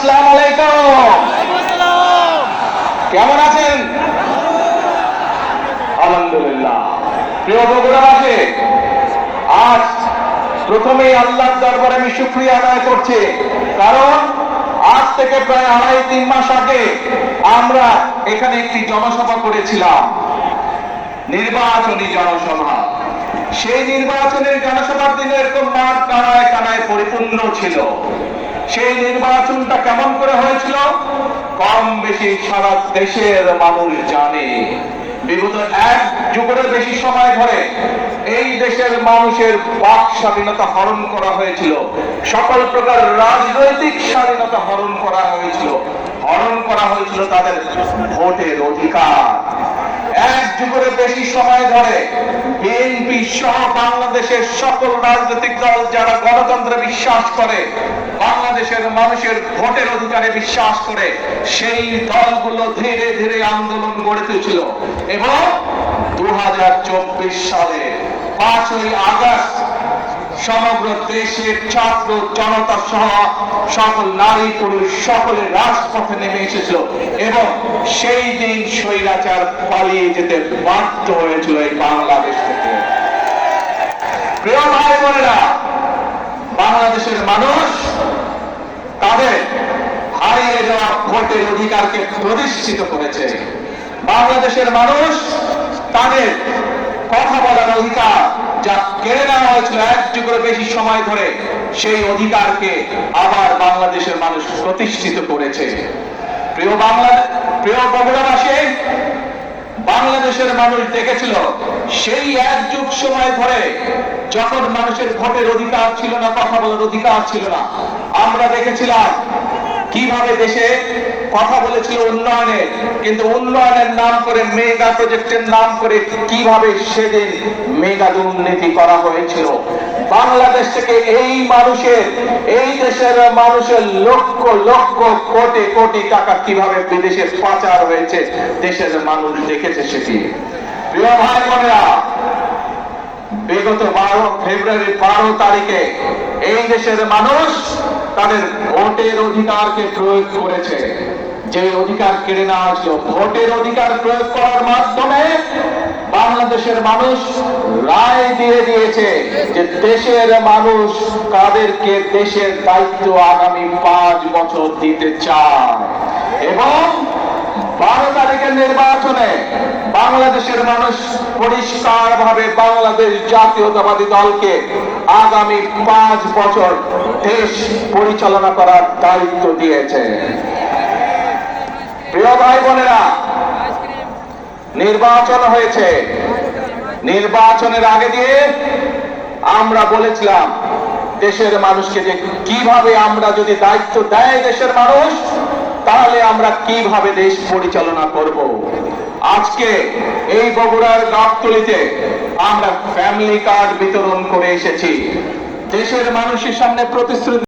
আসসালামু আলাইকুম। কেমন আছেন? আলহামদুলিল্লাহ। প্রিয় বগুড়াবাসী, আজ প্রথমেই আল্লাহর দরবারে আমি শুকরিয়া আদায় করছি, কারণ আজ থেকে প্রায় 2.5-3 মাস আগে আমরা এখানে একটি জনসভা করেছিলাম, নির্বাচনী জনসভা। সেই নির্বাচনের জনসভার দিনে এরকম মাঠ কানায় কানায় পরিপূর্ণ ছিল। সেই নির্বাচনটা কেমন করে হয়েছিল কম বেশি সারা দেশের মানুষ জানে। বিগত 1 যুগের বেশি সময় ধরে এই দেশের মানুষের বাক স্বাধীনতা হরণ করা হয়েছিল, সকল প্রকার রাজনৈতিক স্বাধীনতা হরণ করা হয়েছিল তাদের ভোটের অধিকার। 1 যুগের বেশি সময় ধরে বিএনপি সহ বাংলাদেশের সকল রাজনৈতিক দল যারা গণতন্ত্রে বিশ্বাস করে, বাংলাদেশের মানুষের ভোটের অধিকারে বিশ্বাস করে, সেই দলগুলো ধীরে ধীরে আন্দোলন গড়ে তুলেছিল এবং 2024 সালে 5ই আগস্ট সমগ্র দেশের ছাত্র জনতা সহ সকল নারী পুরুষ সকলে রাজপথে নেমে এসেছিল এবং সেই দিন স্বৈরাচার পালিয়ে যেতে বাধ্য হয়েছিল এই বাংলাদেশ থেকে। প্রিয় ভাই বোনেরা, বাংলাদেশের মানুষ তাদের হারিয়ে যাওয়া ভোটের অধিকারকে প্রতিষ্ঠিত করেছে। বাংলাদেশের মানুষ তাদের কথা বলার অধিকার যা কেড়ে নেওয়া হয়েছিল 1 যুগের বেশি সময় ধরে, সেই অধিকারকে আবার বাংলাদেশের মানুষ প্রতিষ্ঠিত করেছে। প্রিয় বগুড়াবাসী, বাংলাদেশের মানুষ দেখেছিল সেই 1 যুগ সময় ধরে যখন মানুষের ভোটের অধিকার ছিল না, কথা বলার অধিকার ছিল না, আমরা দেখেছিলাম কিভাবে দেশে কথা বলেছিল উন্নয়নের, কিন্তু উন্নয়নের নাম করে মেগা প্রজেক্টের নাম করে কিভাবে সেদিন মেগা দুর্নীতি করা হয়েছিল। বাংলাদেশ থেকে এই দেশের মানুষের লক্ষ লক্ষ কোটি কোটি টাকা কিভাবে বিদেশে পাচার হয়েছে দেশের মানুষ দেখেছে সেটি। প্রিয় ভাই বোনেরা, বিগত ফেব্রুয়ারি 12 তারিখে এই দেশের মানুষ তাদের ভোটের অধিকারকে প্রয়োগ করেছে। যে অধিকার কেড়ে নেওয়া হয়েছিল, ভোটের অধিকার প্রয়োগ করার মাধ্যমে বাংলাদেশের মানুষ রায় দিয়ে দিয়েছে যে দেশের মানুষ কাদেরকে দেশের দায়িত্ব আগামী 5 বছর দিতে চায় এবং 12 তারিখের নির্বাচনে বাংলাদেশের মানুষ পরিষ্কার ভাবে বাংলাদেশ জাতীয়তাবাদী দলকে আগামী 5 বছর দেশ পরিচালনা করার দায়িত্ব দিয়েছে। প্রিয় ভাই বোনেরা, নির্বাচন হয়েছে, নির্বাচনের আগে দিয়ে আমরা বলেছিলাম দেশের মানুষকে যে কিভাবে আমরা যদি দায়িত্ব দেয় দেশের মানুষ, তাহলে আমরা কিভাবে দেশ পরিচালনা করব। আজকে এই বগুড়ার গাবতলীতে আমরা ফ্যামিলি কার্ড বিতরণ করে এসেছি। দেশের মানুষের সামনে প্রতিশ্রুতি